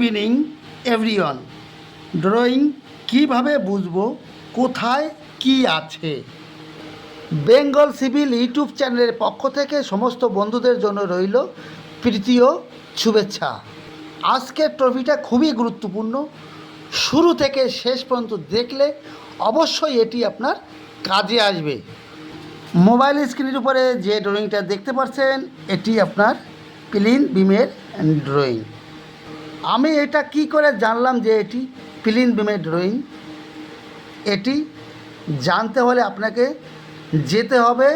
Evening everyone. Drawing কিভাবে বুঝবো কোথায় কি আছে? বেঙ্গল সিভিল ইউটিউব চ্যানেলের পক্ষ থেকে সমস্ত বন্ধুদের জন্য রইল প্রীতি ও শুভেচ্ছা। আজকের টপিকটা খুবই গুরুত্বপূর্ণ। শুরু থেকে শেষ পর্যন্ত দেখলে অবশ্যই এটি আপনার কাজে আসবে। মোবাইল স্ক্রিনের উপরে যে ড্রয়িংটা দেখতে পাচ্ছেন এটি আপনার প্লেন বিমের ড্রয়িং। আমি এটা কি করে জানলাম যে এটি প্লেন বিমের ড্রয়িং? এটি জানতে হলে আপনাকে যেতে হবে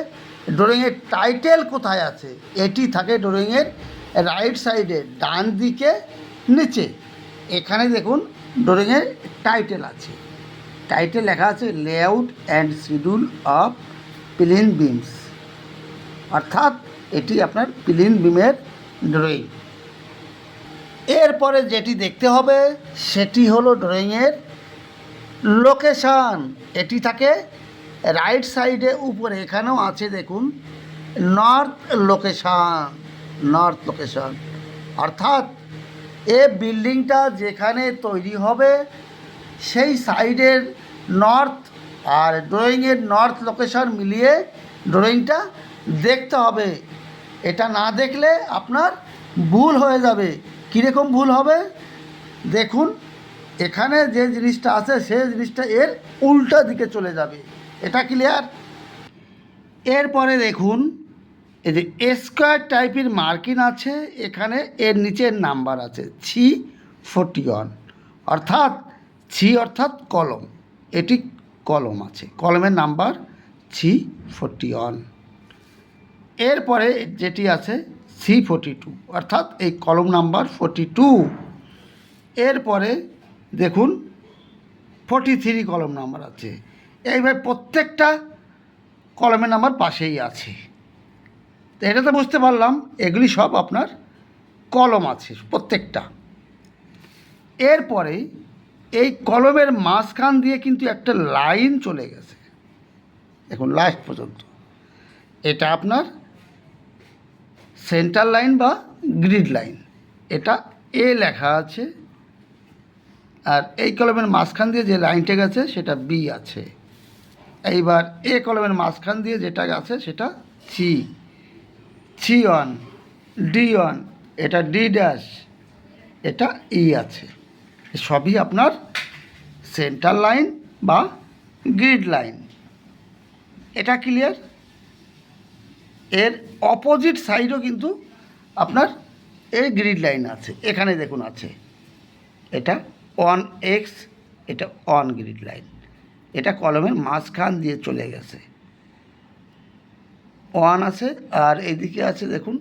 ড্রয়িংয়ের টাইটেল কোথায় আছে। এটি থাকে ড্রয়িংয়ের রাইট সাইডে ডান দিকে নিচে। এখানে দেখুন ড্রয়িংয়ের টাইটেল আছে। টাইটেল লেখা আছে layout and schedule of plain beams, অর্থাৎ এটি আপনার প্লেন বিমের ড্রয়িং। এরপরে যেটি দেখতে হবে সেটি হলো ড্রয়িংয়ের লোকেশান। এটি থাকে রাইট সাইডে উপরে, এখানেও আছে দেখুন নর্থ লোকেশান, অর্থাৎ এ বিল্ডিংটা যেখানে তৈরি হবে সেই সাইডের নর্থ আর ড্রয়িংয়ের নর্থ লোকেশান মিলিয়ে ড্রয়িংটা দেখতে হবে। এটা না দেখলে আপনার ভুল হয়ে যাবে। কীরকম ভুল হবে দেখুন, এখানে যে জিনিসটা আছে সেই জিনিসটা এর উল্টা দিকে চলে যাবে। এটা ক্লিয়ার? এরপরে দেখুন এই যে স্কোয়ার টাইপের মার্কিং আছে, এখানে এর নিচের নাম্বার আছে 341, অর্থাৎ অর্থাৎ কলম, এটি কলম আছে, কলমের নাম্বার 341। এরপরে যেটি আছে 342, অর্থাৎ এই কলম নাম্বার 42। এরপরে দেখুন 43 কলম নাম্বার আছে। এইভাবে প্রত্যেকটা কলমের নাম্বার পাশেই আছে। তো এটা তো বুঝতে পারলাম এগুলি সব আপনার কলম আছে প্রত্যেকটা। এরপরে এই কলমের মাঝখান দিয়ে কিন্তু একটা লাইন চলে গেছে এখন লাস্ট পর্যন্ত। এটা আপনার সেন্টার লাইন বা গ্রিড লাইন, এটা এ লেখা আছে। আর এই কলমের মাঝখান দিয়ে যে লাইনটা গেছে সেটা বি আছে। এইবার এ কলমের মাঝখান দিয়ে যেটা গেছে সেটা C1, D1, এটা D ড্যাশ, এটা ই আছে। সবই আপনার সেন্টার লাইন বা গ্রিড লাইন। এটা ক্লিয়ার? এর অপোজিট সাইডও কিন্তু আপনার এর গ্রিড লাইন আছে। এখানে দেখুন আছে, এটা 1x, এটা 1 গ্রিড লাইন। এটা কলমের মাঝখান দিয়ে চলে গেছে, 1 আছে। আর এইদিকে আছে দেখুন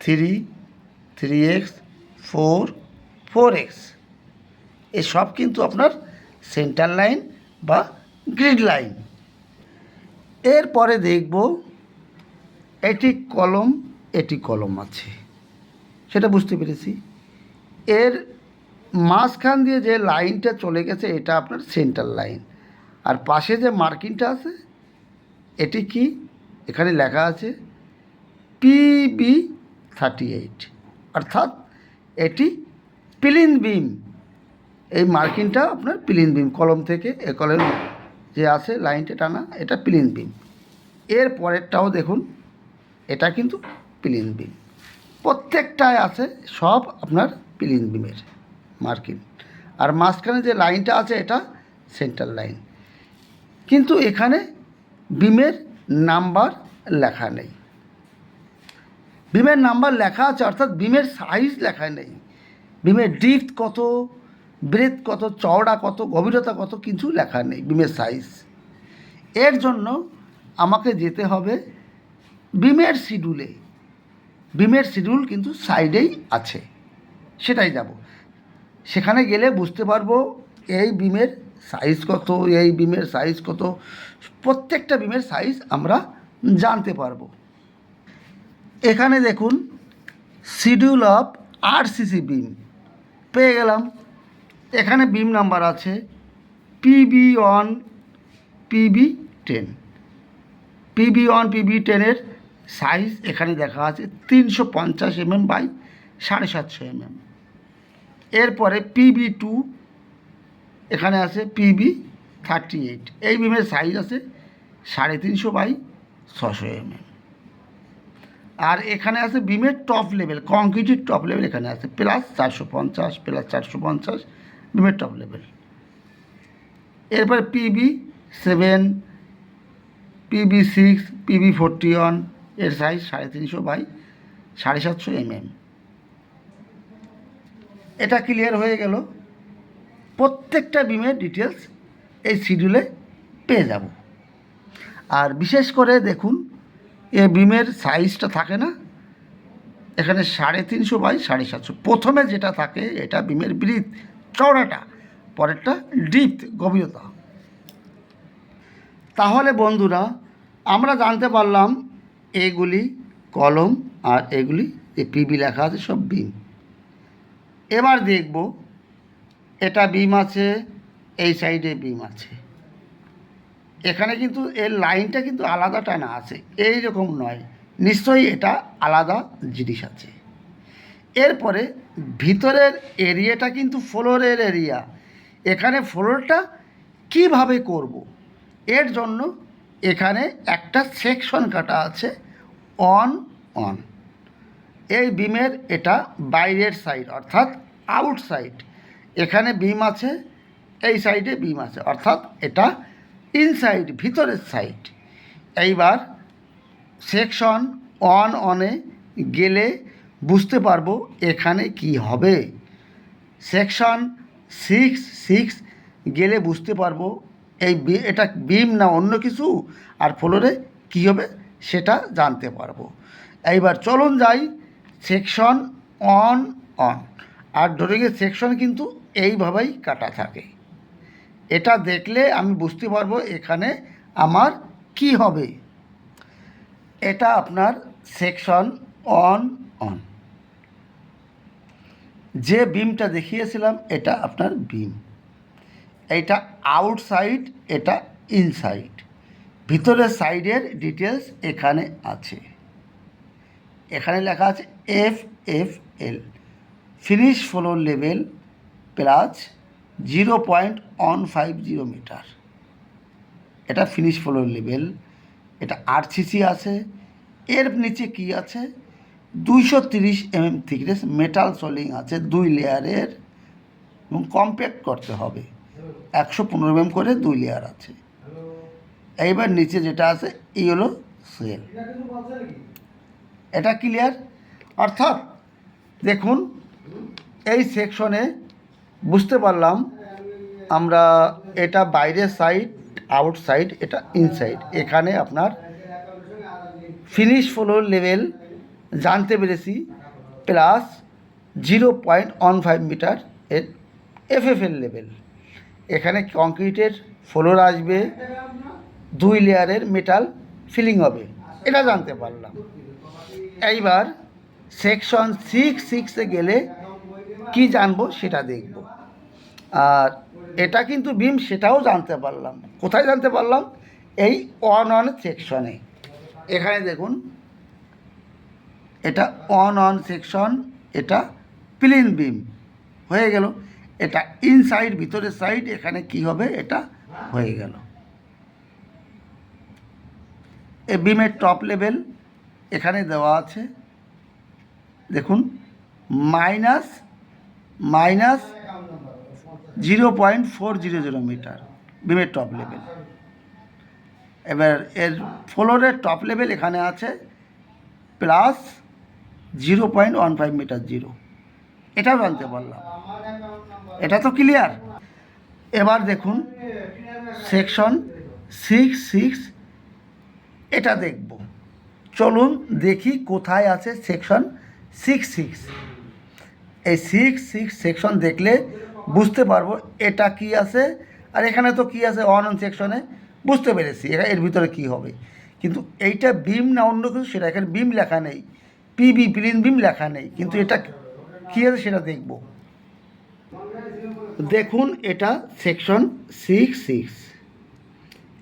3x, 4x, এসব কিন্তু আপনার সেন্টার লাইন বা গ্রিড লাইন। এরপরে দেখব এটি কলম, এটি কলম আছে, সেটা বুঝতে পেরেছি। এর মাঝখান দিয়ে যে লাইনটা চলে গেছে এটা আপনার সেন্টার লাইন। আর পাশে যে মার্কিংটা আছে এটি কি? এখানে লেখা আছে PB38, অর্থাৎ এটি প্লেন বিম। এই মার্কিংটা আপনার প্লেন বিম, কলম থেকে এ কলম যে আছে লাইনটা টানা, এটা প্লেন বিম। এর পরেরটাও দেখুন, এটা কিন্তু প্লেন বিম। প্রত্যেকটায় আছে সব আপনার প্লেন বিমের মার্কিং। আর মাঝখানে যে লাইনটা আছে এটা সেন্টার লাইন। কিন্তু এখানে বিমের নাম্বার লেখা নেই। বিমের নাম্বার লেখা আছে, অর্থাৎ বিমের সাইজ লেখা নেই। বিমের ডিপথ কত, ব্রেথ কত, চওড়া কত, গভীরতা কত, কিছু লেখা নেই বিমের সাইজ। এর জন্য আমাকে যেতে হবে বিমের শিডিউলে। বিমের শিডিউল কিন্তু সাইডেই আছে, সেটাই যাব। সেখানে গেলে বুঝতে পারবো এই বিমের সাইজ কত, এই বিমের সাইজ কত, প্রত্যেকটা বিমের সাইজ আমরা জানতে পারবো। এখানে দেখুন শিডিউল অফ RCC বিম পেয়ে গেলাম। এখানে বিম নাম্বার আছে PB1, PB10। PB1, PB10 এর সাইজ এখানে দেখা আছে 350 mm বাই 750 mm। এরপরে PB2 এখানে আছে PB38। এই বিমের সাইজ আছে 350 বাই 600 mm। আর এখানে আছে বিমের টপ লেভেল, কংক্রিটের টপ লেভেল এখানে আছে +450 +450 বিমের টপ লেভেল। এরপরে PB7, PB6, PB41 এর সাইজ 350 বাই 750 mm। এটা ক্লিয়ার হয়ে গেল। প্রত্যেকটা বিমের ডিটেলস এই শিডিউলে পেয়ে যাব। আর বিশেষ করে দেখুন, এ বিমের সাইজটা থাকে না এখানে 350 বাই 750। প্রথমে যেটা থাকে এটা বিমের ব্রিথ, চওড়াটা, পরেরটা ডিপথ, গভীরতা। তাহলে বন্ধুরা আমরা জানতে পারলাম এগুলি কলম আর এগুলি যে পিবি লেখা আছে সব বিম। এবার দেখব এটা বিম আছে, এই সাইডে বিম আছে। এখানে কিন্তু এর লাইনটা কিন্তু আলাদা টানা আছে, এই রকম নয়, নিশ্চয়ই এটা আলাদা জিনিস আছে। এরপরে ভিতরের এরিয়াটা কিন্তু ফ্লোরের এরিয়া। এখানে ফ্লোরটা কিভাবে করব, এর জন্য এখানে একটা সেকশন কাটা আছে অন অন। এই বিমের এটা বাইরের সাইড অর্থাৎ আউটসাইড। এখানে বিম আছে, এই সাইডে বিম আছে, অর্থাৎ এটা ইনসাইড, ভিতরের সাইড। এইবার সেকশন অন অনে গেলে বুঝতে পারবো এখানে কি হবে। সেকশন 6 গেলে বুঝতে পারবো এটা বিম না অন্য কিছু, আর ফ্লোরে কী হবে সেটা জানতে পারবো। এইবার চলুন যাই সেকশন অন অন। আর ড্রয়িংয়ের সেকশন কিন্তু এইভাবেই কাটা থাকে। এটা দেখলে আমি বুঝতে পারবো এখানে আমার কি হবে। এটা আপনার সেকশন অন অন। যে বিমটা দেখিয়েছিলাম এটা আপনার বিম, এইটা আউটসাইড, এটা ইনসাইড। ভিতরের সাইডের ডিটেলস এখানে আছে। এখানে লেখা আছে FFL, finish floor level plus 0.150 metre. এটা ফিনিশ ফ্লোর লেভেল। এটা RCC আছে। এর নিচে কি আছে, 230 mm থিকনেস মেটাল সোলিং আছে 2 লেয়ারের, এবং কম্প্যাক্ট করতে হবে। 115 mm করে 2 লেয়ার আছে। এইবার নিচে যেটা আছে এই হলো সেল। এটা ক্লিয়ার। অর্থাৎ দেখুন এই সেকশনে বুঝতে পারলাম আমরা এটা বাইরের সাইড, আউটসাইড, এটা ইনসাইড। এখানে আপনার ফিনিশ ফ্লোর লেভেল জানতে পেরেছি প্লাস 0.15 মিটার এর FFL লেভেল। এখানে কংক্রিটের ফ্লোর আসবে, 2 লেয়ারের মেটাল ফিলিং হবে, এটা জানতে পারলাম। এইবার সেকশন 6 গেলে কি জানবো সেটা দেখব। আর এটা কিন্তু বিম, সেটাও জানতে পারলাম। কোথায় জানতে পারলাম, এই অন সেকশনে। এখানে দেখুন এটা অন সেকশন, এটা প্লেন বিম হয়ে গেল। এটা ইনসাইড, ভিতরের সাইড, এখানে কি হবে এটা হয়ে গেল। এই বিমের টপ লেভেল এখানে দেওয়া আছে, দেখুন -0.400 মিটার বিমের টপ লেভেল। এবার এর ফ্লোরের টপ লেভেল এখানে আছে প্লাস 0.15 মিটার 0। এটাও জানতে পারলাম। এটা তো ক্লিয়ার। এবার দেখুন সেকশন 6 এটা দেখব। চলুন দেখি কোথায় আছে সেকশন 6। এই 6 সেকশন দেখলে বুঝতে পারবো এটা কি আছে। আর এখানে তো কি আছে অন সেকশনে, বুঝতে পেরেছি এর ভিতরে কি হবে। কিন্তু এইটা বিম না অন্য কিছু সেটা এখানে বিম লেখা নেই, পিবি প্লেন বিম লেখা নেই, কিন্তু এটা কী আছে সেটা দেখব। দেখুন এটা সেকশন 6।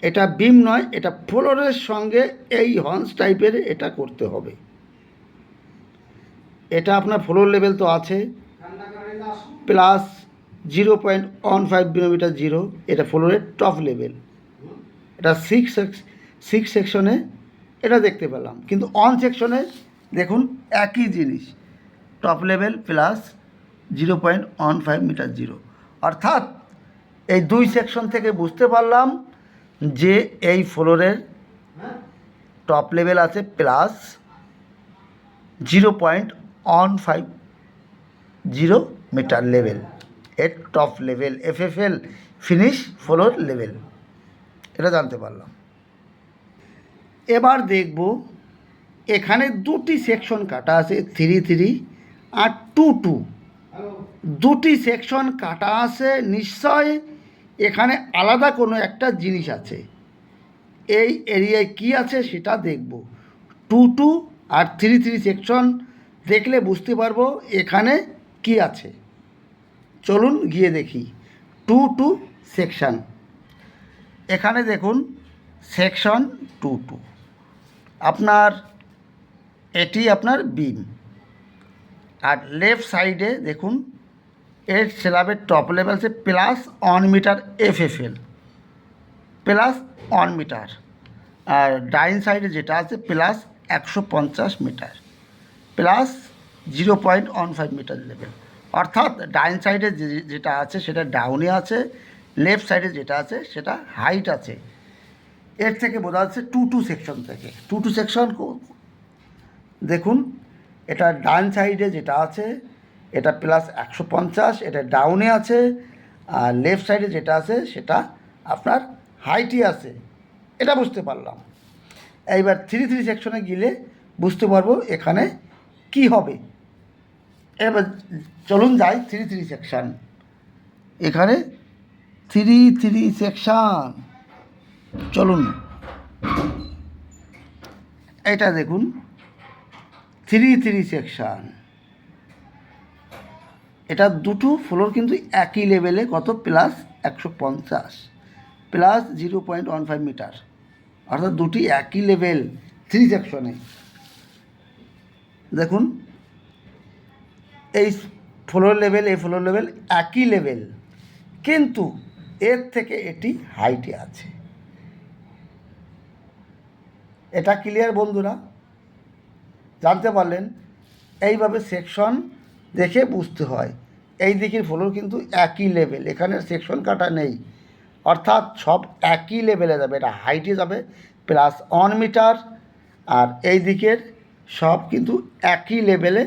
এটা বিম নয়, এটা ফ্লোরের সঙ্গে এই হর্নস টাইপের এটা করতে হবে। এটা আপনার ফ্লোর লেভেল তো আছে প্লাস 0.15 জিরো, এটা ফ্লোরের টপ লেভেল। এটা সিক্স সেকশনে এটা দেখতে পেলাম, কিন্তু অন সেকশনে দেখুন একই জিনিস, টপ লেভেল প্লাস 0.15 জিরো। অর্থাৎ এই দুই সেকশন থেকে বুঝতে পারলাম যে এই ফ্লোরের টপ লেভেল আছে প্লাস 0.15 মিটার লেভেল, এর top level FFL finish floor level, এটা জানতে পারলাম। এবার দেখব এখানে দুটি সেকশন কাটা আছে 3 আর 2 দুটি সেকশন কাটা আছে, নিশ্চয় এখানে আলাদা কোনো একটা জিনিস আছে। এই এরিয়ায় কি আছে সেটা দেখব। 2 আর 3 সেকশন দেখলে বুঝতে পারবো এখানে কি আছে। চলুন গিয়ে দেখি 2 সেকশন। এখানে দেখুন সেকশন 2 আপনার এটি আপনার বিম, আর লেফট সাইডে দেখুন এর স্ল্যাবের টপ লেভেল আছে plus 1 meter FFL plus 1 meter, আর ডাইন সাইডে যেটা আছে plus 150 meter plus 0.15 meter level. অর্থাৎ ডাইন সাইডে যেটা আছে সেটা ডাউনে আছে, লেফট সাইডে যেটা আছে সেটা হাইট আছে। এর থেকে বোঝা যাচ্ছে 2 সেকশন থেকে। 2 সেকশন দেখুন, এটা ডান সাইডে যেটা আছে এটা প্লাস 150, এটা ডাউনে আছে, আর লেফট সাইডে যেটা আছে সেটা আপনার হাইটই আছে, এটা বুঝতে পারলাম। এইবার 3 সেকশনে গেলে বুঝতে পারবো এখানে কি হবে। এবার চলুন যাই 3 সেকশন। এখানে 3 সেকশন, চলুন এটা দেখুন 3 সেকশন। এটা দুটো ফ্লোর কিন্তু একই লেভেলে, কত প্লাস 150 প্লাস 0.15 মিটার, অর্থাৎ দুটি একই লেভেল 3 সেকশনে। দেখুন এই ফ্লোর লেভেল এই ফ্লোর লেভেল একই লেভেল, কিন্তু এর থেকে এটি হাইটে আছে। এটা ক্লিয়ার বন্ধুরা? জানতে পারলেন? এইভাবে সেকশন দেখে বুঝতে হয়। এই দিকের ফ্লোর কিন্তু একই লেভেল, এখানে সেকশন কাটা নেই, অর্থাৎ সব একই লেভেলে যাবে। এটা হাইটে যাবে প্লাস 1 মিটার, আর এই দিকের সব কিন্তু একই লেভেলে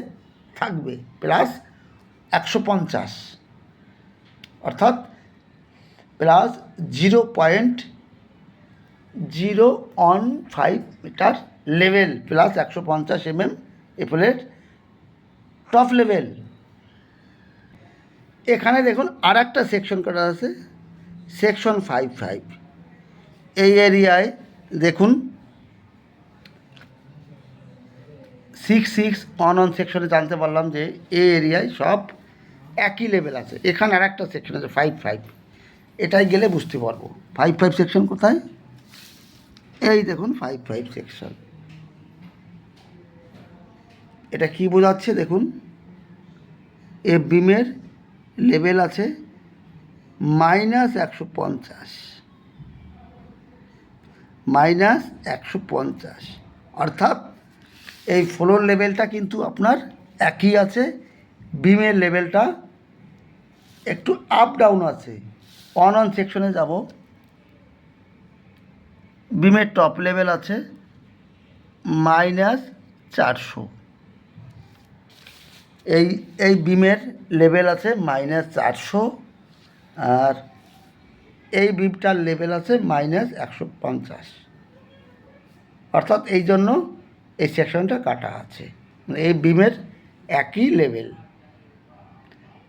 থাকবে প্লাস 150, অর্থাৎ প্লাস 0.015 মিটার লেভেল প্লাস 150 এপ্রিলের টপ লেভেল। এখানে দেখুন আর একটা সেকশন করা আছে, সেকশন 5 এই এরিয়ায় দেখুন 6 1 সেকশনে জানতে পারলাম যে এই এরিয়ায় সব একই লেভেল আছে। এখানে আর একটা সেকশন আছে 5 এটাই গেলে বুঝতে পারবো 5 সেকশন কোথায়। এই দেখুন 5 সেকশন। এটা কি বোঝাচ্ছে দেখুন, এ বিমের লেভেল আছে -150 অর্থাৎ এই ফ্লোর লেভেলটা কিন্তু আপনার একই আছে, বিমের লেভেলটা একটু আপ ডাউন আছে। 1 সেকশনে যাব, বিমের টপ লেভেল আছে -400, এই বিমের লেভেল আছে -400, আর এই বিমটার লেভেল আছে -150, অর্থাৎ এই জন্য এই সেকশনটা কাটা আছে, এই বিমের একই লেভেল।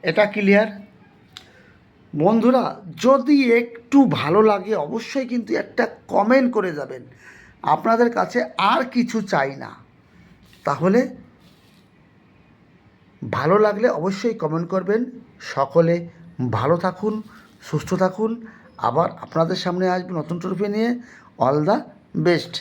এটা ক্লিয়ার বন্ধুরা? যদি একটু ভালো লাগে অবশ্যই কিন্তু একটা কমেন্ট করে যাবেন, আপনাদের কাছে আর কিছু চাই না। তাহলে ভালো লাগলে অবশ্যই কমেন্ট করবেন। সকলে ভালো থাকুন, সুস্থ থাকুন, আবার আপনাদের সামনে আসবে নতুন ট্রফি নিয়ে। All the best.